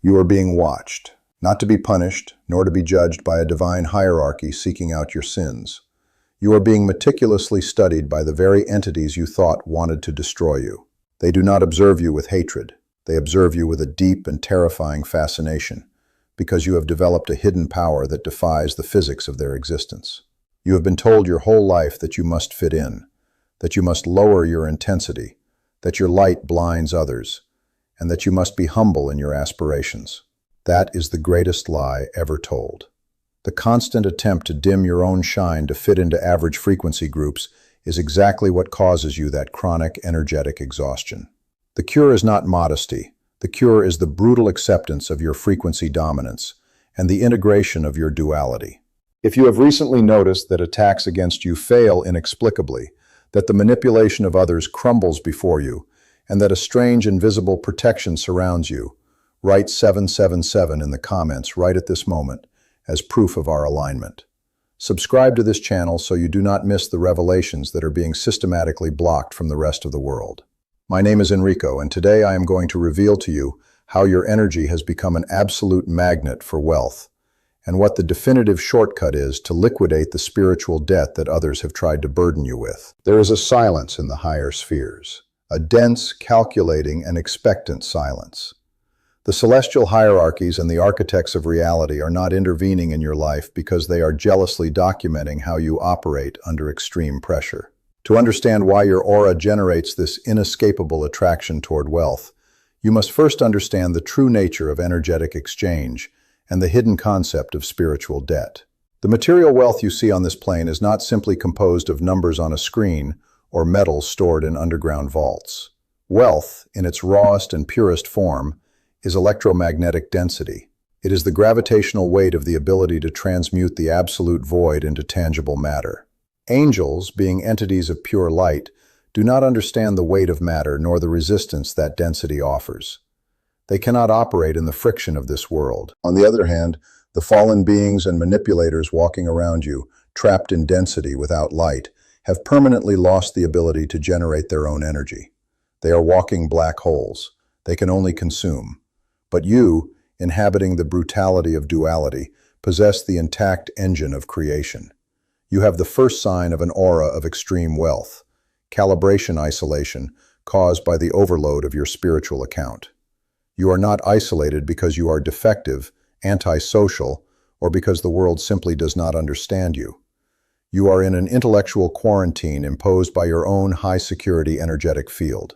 You are being watched, not to be punished, nor to be judged by a divine hierarchy seeking out your sins. You are being meticulously studied by the very entities you thought wanted to destroy you. They do not observe you with hatred. They observe you with a deep and terrifying fascination, because you have developed a hidden power that defies the physics of their existence. You have been told your whole life that you must fit in, that you must lower your intensity, that your light blinds others, and that you must be humble in your aspirations. That is the greatest lie ever told. The constant attempt to dim your own shine to fit into average frequency groups is exactly what causes you that chronic, energetic exhaustion. The cure is not modesty. The cure is the brutal acceptance of your frequency dominance and the integration of your duality. If you have recently noticed that attacks against you fail inexplicably, that the manipulation of others crumbles before you, and that a strange invisible protection surrounds you, write 777 in the comments right at this moment as proof of our alignment. Subscribe to this channel so you do not miss the revelations that are being systematically blocked from the rest of the world. My name is Enrico, and today I am going to reveal to you how your energy has become an absolute magnet for wealth, and what the definitive shortcut is to liquidate the spiritual debt that others have tried to burden you with. There is a silence in the higher spheres, a dense, calculating, and expectant silence. The celestial hierarchies and the architects of reality are not intervening in your life because they are jealously documenting how you operate under extreme pressure. To understand why your aura generates this inescapable attraction toward wealth, you must first understand the true nature of energetic exchange and the hidden concept of spiritual debt. The material wealth you see on this plane is not simply composed of numbers on a screen or metals stored in underground vaults. Wealth, in its rawest and purest form, is electromagnetic density. It is the gravitational weight of the ability to transmute the absolute void into tangible matter. Angels, being entities of pure light, do not understand the weight of matter nor the resistance that density offers. They cannot operate in the friction of this world. On the other hand, the fallen beings and manipulators walking around you, trapped in density without light, have permanently lost the ability to generate their own energy. They are walking black holes. They can only consume. But you, inhabiting the brutality of duality, possess the intact engine of creation. You have the first sign of an aura of extreme wealth, calibration isolation caused by the overload of your spiritual account. You are not isolated because you are defective, antisocial, or because the world simply does not understand you. You are in an intellectual quarantine imposed by your own high-security energetic field.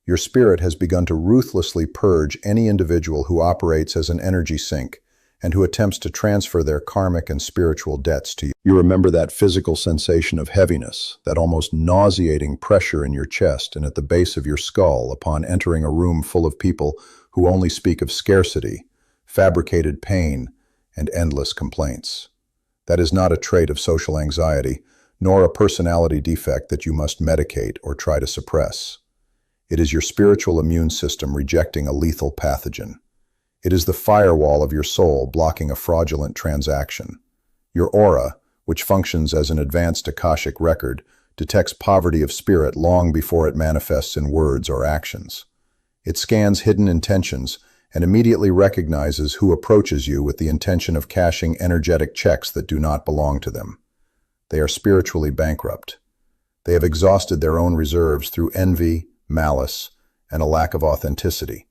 Your spirit has begun to ruthlessly purge any individual who operates as an energy sink and who attempts to transfer their karmic and spiritual debts to you. You remember that physical sensation of heaviness, that almost nauseating pressure in your chest and at the base of your skull upon entering a room full of people who only speak of scarcity, fabricated pain, and endless complaints. That is not a trait of social anxiety, nor a personality defect that you must medicate or try to suppress. It is your spiritual immune system rejecting a lethal pathogen. It is the firewall of your soul blocking a fraudulent transaction. Your aura, which functions as an advanced Akashic record, detects poverty of spirit long before it manifests in words or actions. It scans hidden intentions and immediately recognizes who approaches you with the intention of cashing energetic checks that do not belong to them. They are spiritually bankrupt. They have exhausted their own reserves through envy, malice, and a lack of authenticity.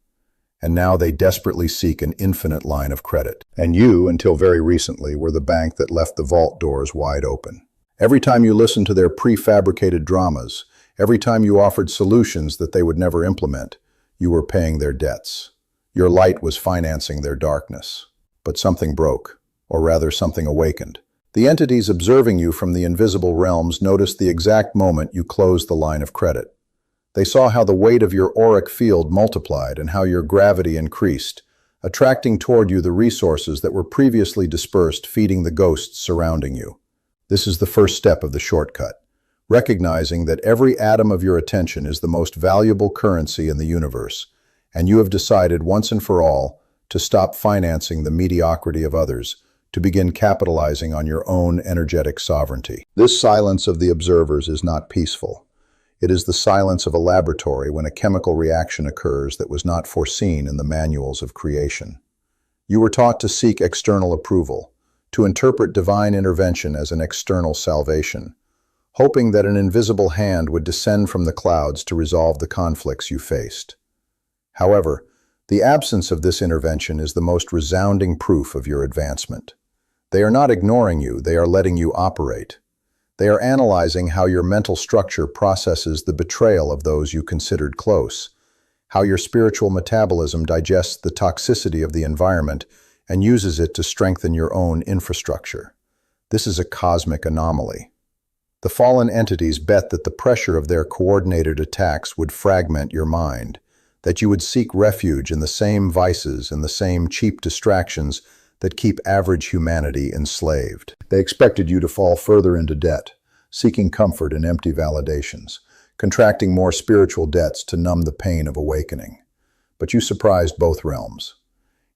And now they desperately seek an infinite line of credit. And you, until very recently, were the bank that left the vault doors wide open. Every time you listened to their prefabricated dramas, every time you offered solutions that they would never implement, you were paying their debts. Your light was financing their darkness. But something broke, or rather something awakened. The entities observing you from the invisible realms noticed the exact moment you closed the line of credit. They saw how the weight of your auric field multiplied and how your gravity increased, attracting toward you the resources that were previously dispersed, feeding the ghosts surrounding you. This is the first step of the shortcut, recognizing that every atom of your attention is the most valuable currency in the universe, and you have decided once and for all to stop financing the mediocrity of others, to begin capitalizing on your own energetic sovereignty. This silence of the observers is not peaceful. It is the silence of a laboratory when a chemical reaction occurs that was not foreseen in the manuals of creation. You were taught to seek external approval, to interpret divine intervention as an external salvation, hoping that an invisible hand would descend from the clouds to resolve the conflicts you faced. However, the absence of this intervention is the most resounding proof of your advancement. They are not ignoring you, they are letting you operate. They are analyzing how your mental structure processes the betrayal of those you considered close, how your spiritual metabolism digests the toxicity of the environment and uses it to strengthen your own infrastructure. This is a cosmic anomaly. The fallen entities bet that the pressure of their coordinated attacks would fragment your mind, that you would seek refuge in the same vices and the same cheap distractions that keep average humanity enslaved. They expected you to fall further into debt, seeking comfort in empty validations, contracting more spiritual debts to numb the pain of awakening. But you surprised both realms.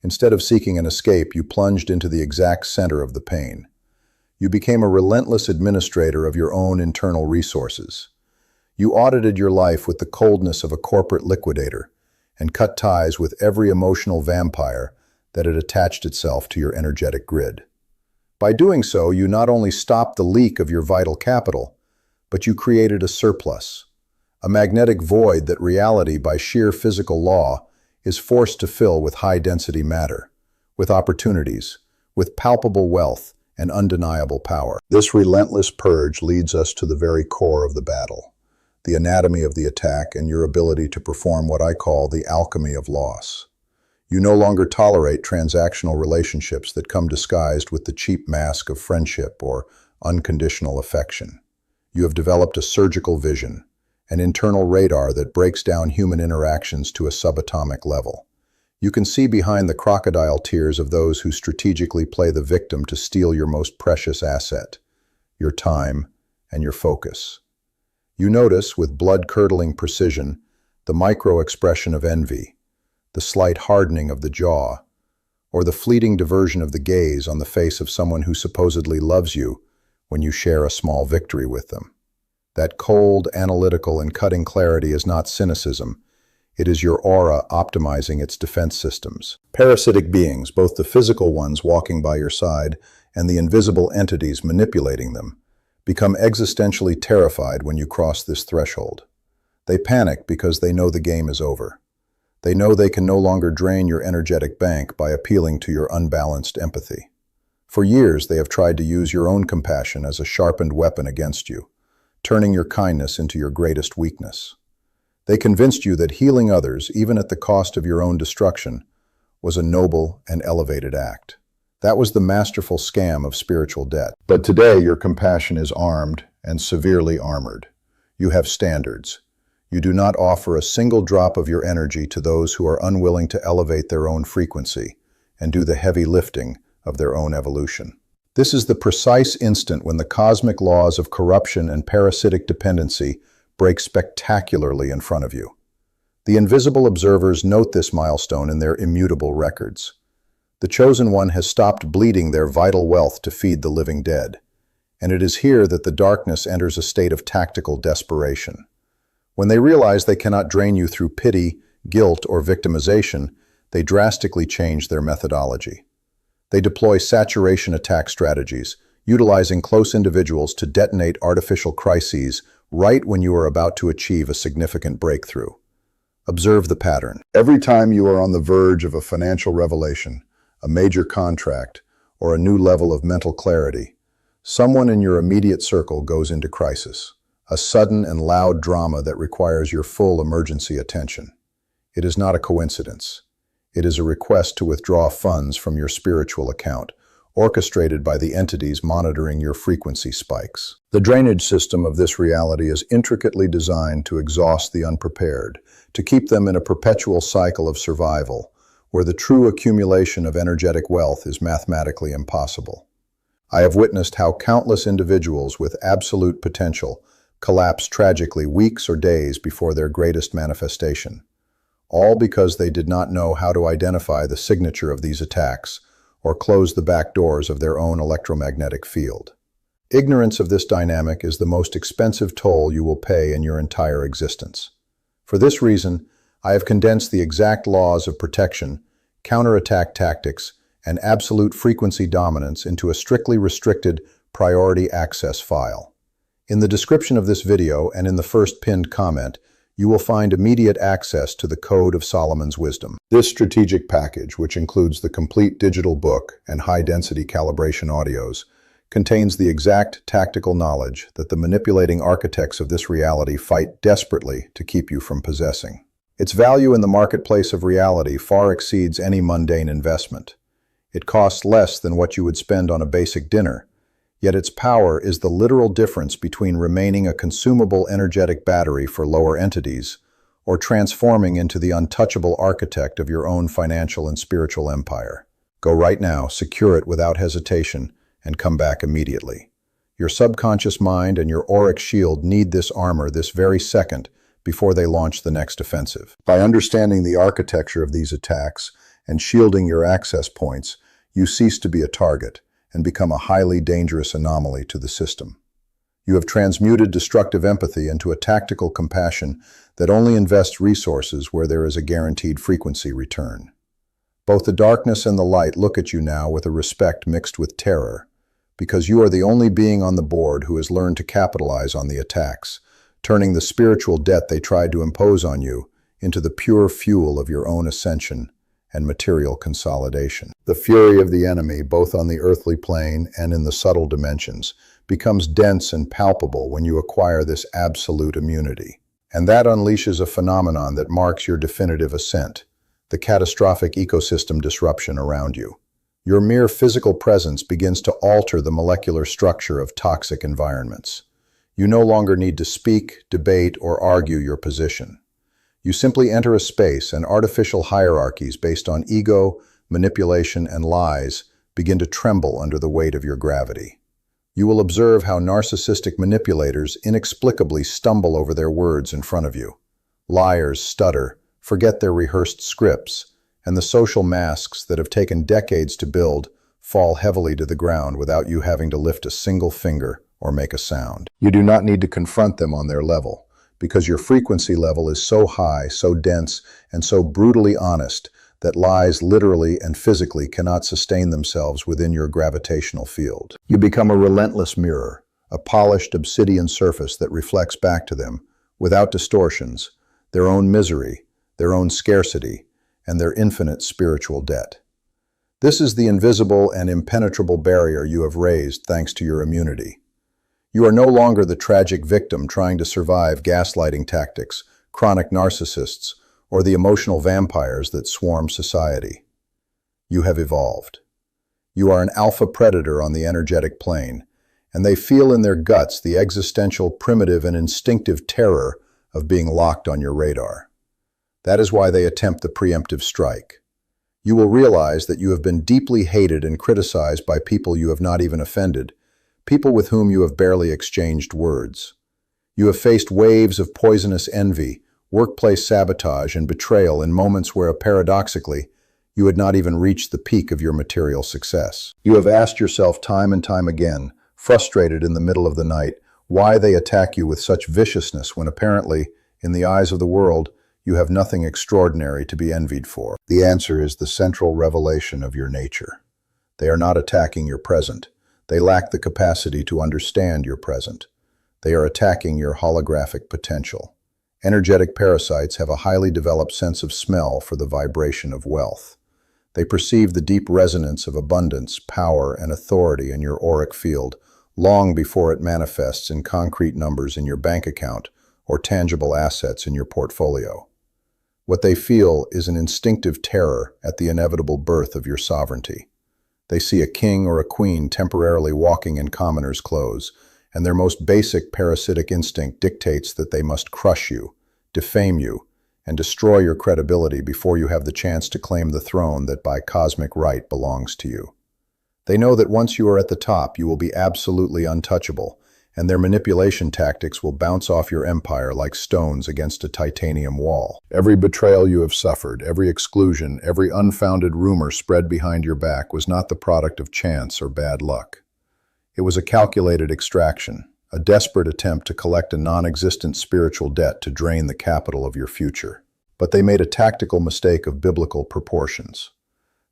Instead of seeking an escape, you plunged into the exact center of the pain. You became a relentless administrator of your own internal resources. You audited your life with the coldness of a corporate liquidator and cut ties with every emotional vampire that had attached itself to your energetic grid. By doing so, you not only stopped the leak of your vital capital, but you created a surplus, a magnetic void that reality, by sheer physical law, is forced to fill with high-density matter, with opportunities, with palpable wealth, and undeniable power. This relentless purge leads us to the very core of the battle, the anatomy of the attack and your ability to perform what I call the alchemy of loss. You no longer tolerate transactional relationships that come disguised with the cheap mask of friendship or unconditional affection. You have developed a surgical vision, an internal radar that breaks down human interactions to a subatomic level. You can see behind the crocodile tears of those who strategically play the victim to steal your most precious asset, your time and your focus. You notice, with blood-curdling precision, the micro-expression of envy, the slight hardening of the jaw, or the fleeting diversion of the gaze on the face of someone who supposedly loves you when you share a small victory with them. That cold, analytical, and cutting clarity is not cynicism. It is your aura optimizing its defense systems. Parasitic beings, both the physical ones walking by your side and the invisible entities manipulating them, become existentially terrified when you cross this threshold. They panic because they know the game is over. They know they can no longer drain your energetic bank by appealing to your unbalanced empathy. For years, they have tried to use your own compassion as a sharpened weapon against you, turning your kindness into your greatest weakness. They convinced you that healing others, even at the cost of your own destruction, was a noble and elevated act. That was the masterful scam of spiritual debt. But today, your compassion is armed and severely armored. You have standards. You do not offer a single drop of your energy to those who are unwilling to elevate their own frequency and do the heavy lifting of their own evolution. This is the precise instant when the cosmic laws of corruption and parasitic dependency break spectacularly in front of you. The invisible observers note this milestone in their immutable records. The chosen one has stopped bleeding their vital wealth to feed the living dead, and it is here that the darkness enters a state of tactical desperation. When they realize they cannot drain you through pity, guilt, or victimization, they drastically change their methodology. They deploy saturation attack strategies, utilizing close individuals to detonate artificial crises right when you are about to achieve a significant breakthrough. Observe the pattern. Every time you are on the verge of a financial revelation, a major contract, or a new level of mental clarity, someone in your immediate circle goes into crisis, a sudden and loud drama that requires your full emergency attention. It is not a coincidence. It is a request to withdraw funds from your spiritual account, orchestrated by the entities monitoring your frequency spikes. The drainage system of this reality is intricately designed to exhaust the unprepared, to keep them in a perpetual cycle of survival, where the true accumulation of energetic wealth is mathematically impossible. I have witnessed how countless individuals with absolute potential collapse tragically weeks or days before their greatest manifestation, all because they did not know how to identify the signature of these attacks or close the back doors of their own electromagnetic field. Ignorance of this dynamic is the most expensive toll you will pay in your entire existence. For this reason, I have condensed the exact laws of protection, counterattack tactics, and absolute frequency dominance into a strictly restricted priority access file. In the description of this video and in the first pinned comment, you will find immediate access to the Code of Solomon's Wisdom. This strategic package, which includes the complete digital book and high-density calibration audios, contains the exact tactical knowledge that the manipulating architects of this reality fight desperately to keep you from possessing. Its value in the marketplace of reality far exceeds any mundane investment. It costs less than what you would spend on a basic dinner, yet its power is the literal difference between remaining a consumable energetic battery for lower entities or transforming into the untouchable architect of your own financial and spiritual empire. Go right now, secure it without hesitation, and come back immediately. Your subconscious mind and your auric shield need this armor this very second before they launch the next offensive. By understanding the architecture of these attacks and shielding your access points, you cease to be a target and become a highly dangerous anomaly to the system. You have transmuted destructive empathy into a tactical compassion that only invests resources where there is a guaranteed frequency return. Both the darkness and the light look at you now with a respect mixed with terror, because you are the only being on the board who has learned to capitalize on the attacks, turning the spiritual debt they tried to impose on you into the pure fuel of your own ascension and material consolidation. The fury of the enemy, both on the earthly plane and in the subtle dimensions, becomes dense and palpable when you acquire this absolute immunity. And that unleashes a phenomenon that marks your definitive ascent, the catastrophic ecosystem disruption around you. Your mere physical presence begins to alter the molecular structure of toxic environments. You no longer need to speak, debate, or argue your position. You simply enter a space, and artificial hierarchies based on ego, manipulation, and lies begin to tremble under the weight of your gravity. You will observe how narcissistic manipulators inexplicably stumble over their words in front of you. Liars stutter, forget their rehearsed scripts, and the social masks that have taken decades to build fall heavily to the ground without you having to lift a single finger or make a sound. You do not need to confront them on their level, because your frequency level is so high, so dense, and so brutally honest that lies literally and physically cannot sustain themselves within your gravitational field. You become a relentless mirror, a polished obsidian surface that reflects back to them, without distortions, their own misery, their own scarcity, and their infinite spiritual debt. This is the invisible and impenetrable barrier you have raised thanks to your immunity. You are no longer the tragic victim trying to survive gaslighting tactics, chronic narcissists, or the emotional vampires that swarm society. You have evolved. You are an alpha predator on the energetic plane, and they feel in their guts the existential, primitive, and instinctive terror of being locked on your radar. That is why they attempt the preemptive strike. You will realize that you have been deeply hated and criticized by people you have not even offended, people with whom you have barely exchanged words. You have faced waves of poisonous envy, workplace sabotage, and betrayal in moments where, paradoxically, you had not even reached the peak of your material success. You have asked yourself time and time again, frustrated in the middle of the night, why they attack you with such viciousness when apparently, in the eyes of the world, you have nothing extraordinary to be envied for. The answer is the central revelation of your nature. They are not attacking your present. They lack the capacity to understand your present. They are attacking your holographic potential. Energetic parasites have a highly developed sense of smell for the vibration of wealth. They perceive the deep resonance of abundance, power, and authority in your auric field long before it manifests in concrete numbers in your bank account or tangible assets in your portfolio. What they feel is an instinctive terror at the inevitable birth of your sovereignty. They see a king or a queen temporarily walking in commoner's clothes, and their most basic parasitic instinct dictates that they must crush you, defame you, and destroy your credibility before you have the chance to claim the throne that by cosmic right belongs to you. They know that once you are at the top, you will be absolutely untouchable, and their manipulation tactics will bounce off your empire like stones against a titanium wall. Every betrayal you have suffered, every exclusion, every unfounded rumor spread behind your back was not the product of chance or bad luck. It was a calculated extraction, a desperate attempt to collect a non-existent spiritual debt to drain the capital of your future. But they made a tactical mistake of biblical proportions.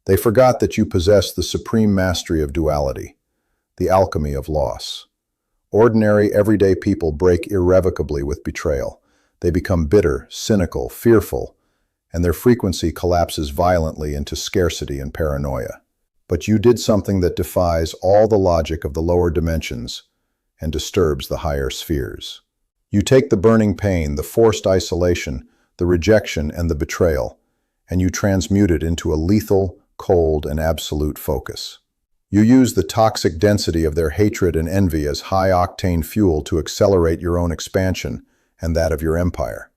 They forgot that you possess the supreme mastery of duality, the alchemy of loss. Ordinary, everyday people break irrevocably with betrayal. They become bitter, cynical, fearful, and their frequency collapses violently into scarcity and paranoia. But you did something that defies all the logic of the lower dimensions and disturbs the higher spheres. You take the burning pain, the forced isolation, the rejection, and the betrayal, and you transmute it into a lethal, cold, and absolute focus. You use the toxic density of their hatred and envy as high-octane fuel to accelerate your own expansion and that of your empire.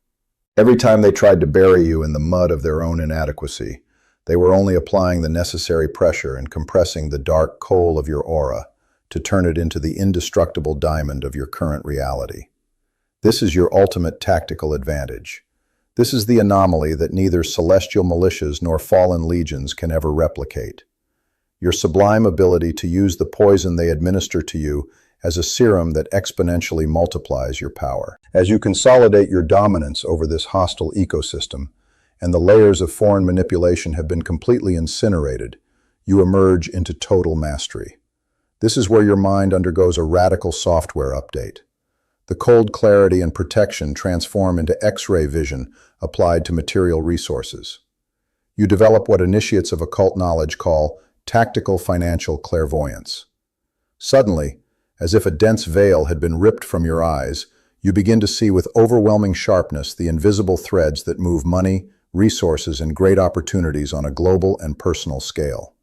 Every time they tried to bury you in the mud of their own inadequacy, they were only applying the necessary pressure and compressing the dark coal of your aura to turn it into the indestructible diamond of your current reality. This is your ultimate tactical advantage. This is the anomaly that neither celestial militias nor fallen legions can ever replicate. Your sublime ability to use the poison they administer to you as a serum that exponentially multiplies your power. As you consolidate your dominance over this hostile ecosystem, and the layers of foreign manipulation have been completely incinerated, you emerge into total mastery. This is where your mind undergoes a radical software update. The cold clarity and protection transform into X-ray vision applied to material resources. You develop what initiates of occult knowledge call tactical financial clairvoyance. Suddenly, as if a dense veil had been ripped from your eyes, you begin to see with overwhelming sharpness the invisible threads that move money, resources, and great opportunities on a global and personal scale.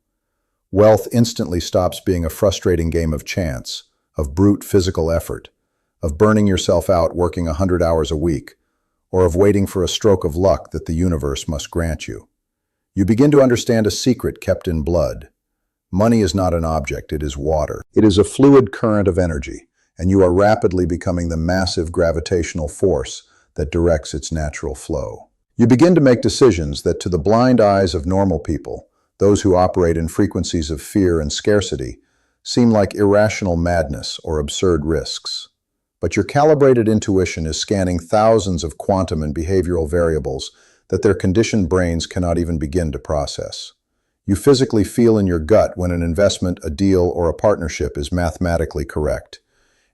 Wealth instantly stops being a frustrating game of chance, of brute physical effort, of burning yourself out working 100 hours a week, or of waiting for a stroke of luck that the universe must grant you. You begin to understand a secret kept in blood. Money is not an object, it is water. It is a fluid current of energy, and you are rapidly becoming the massive gravitational force that directs its natural flow. You begin to make decisions that, to the blind eyes of normal people, those who operate in frequencies of fear and scarcity, seem like irrational madness or absurd risks. But your calibrated intuition is scanning thousands of quantum and behavioral variables that their conditioned brains cannot even begin to process. You physically feel in your gut when an investment, a deal, or a partnership is mathematically correct,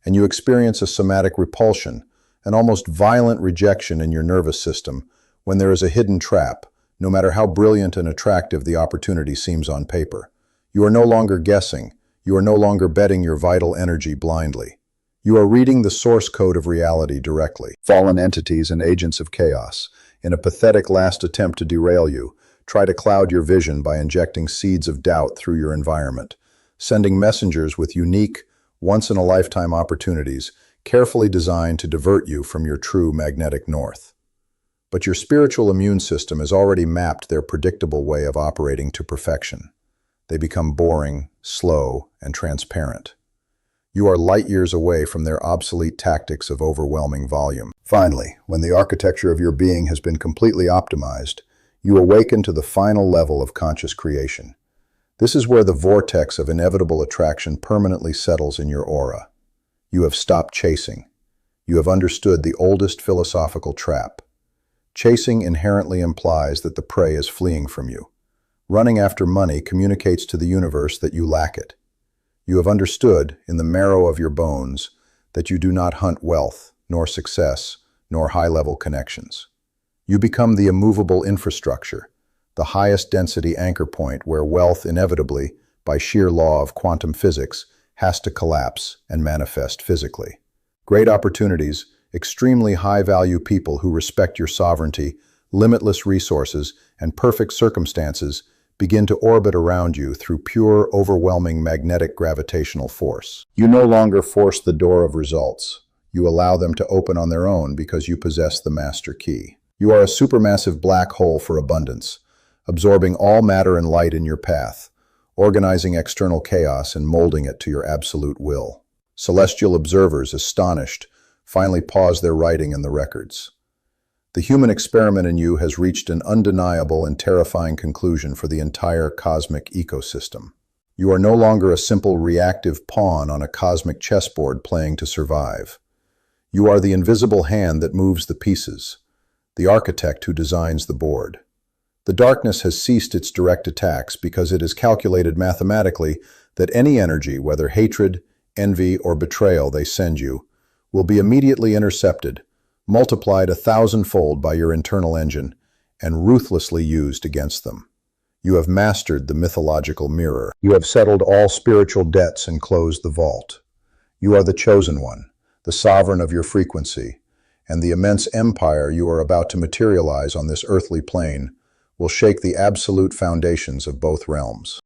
and you experience a somatic repulsion, an almost violent rejection in your nervous system when there is a hidden trap, no matter how brilliant and attractive the opportunity seems on paper. You are no longer guessing. You are no longer betting your vital energy blindly. You are reading the source code of reality directly. Fallen entities and agents of chaos, in a pathetic last attempt to derail you, try to cloud your vision by injecting seeds of doubt through your environment, sending messengers with unique, once-in-a-lifetime opportunities carefully designed to divert you from your true magnetic north. But your spiritual immune system has already mapped their predictable way of operating to perfection. They become boring, slow, and transparent. You are light years away from their obsolete tactics of overwhelming volume. Finally, when the architecture of your being has been completely optimized, you awaken to the final level of conscious creation. This is where the vortex of inevitable attraction permanently settles in your aura. You have stopped chasing. You have understood the oldest philosophical trap. Chasing inherently implies that the prey is fleeing from you. Running after money communicates to the universe that you lack it. You have understood, in the marrow of your bones, that you do not hunt wealth, nor success, nor high-level connections. You become the immovable infrastructure, the highest density anchor point where wealth inevitably, by sheer law of quantum physics, has to collapse and manifest physically. Great opportunities, extremely high-value people who respect your sovereignty, limitless resources, and perfect circumstances begin to orbit around you through pure, overwhelming magnetic gravitational force. You no longer force the door of results. You allow them to open on their own because you possess the master key. You are a supermassive black hole for abundance, absorbing all matter and light in your path, organizing external chaos and molding it to your absolute will. Celestial observers, astonished, finally pause their writing in the records. The human experiment in you has reached an undeniable and terrifying conclusion for the entire cosmic ecosystem. You are no longer a simple reactive pawn on a cosmic chessboard playing to survive. You are the invisible hand that moves the pieces, the architect who designs the board. The darkness has ceased its direct attacks because it is calculated mathematically that any energy, whether hatred, envy, or betrayal they send you, will be immediately intercepted, multiplied 1,000-fold by your internal engine, and ruthlessly used against them. You have mastered the mythological mirror. You have settled all spiritual debts and closed the vault. You are the chosen one, the sovereign of your frequency, and the immense empire you are about to materialize on this earthly plane will shake the absolute foundations of both realms.